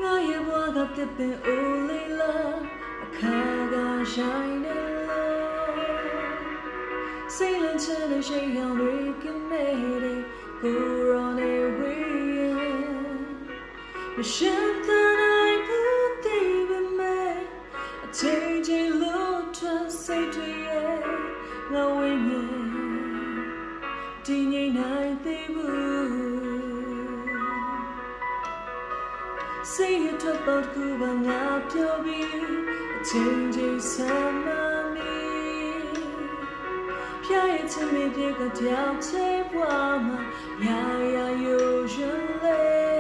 ငါရဲ့ဘဝကတစ်ပင်အိုးလေးလားအခါကရှိုင်းနေလို့စိတ်လန့်ချတဲ့ရှိန်ရောင်တွေကမဲတဲ့ကိုရောနေဝေးမရှင်းတဲ့နိုင်ဘူးဒီပဲမဲ့အချိန်ချင်းလို့ထွက်စိတ်တွေရဲ့ငါဝိညာဉ်ဒီငြိမ်နိုင်သေးဘူးစိတ်ရထွက်တော့ကူပါငါပြောပြီးအချိန်ချင်းဆမ်းမမီဖျားရဲ့ချင်မေးပြေကကြောက်ချေပွားမှာရာရာယိုရွှင်လေ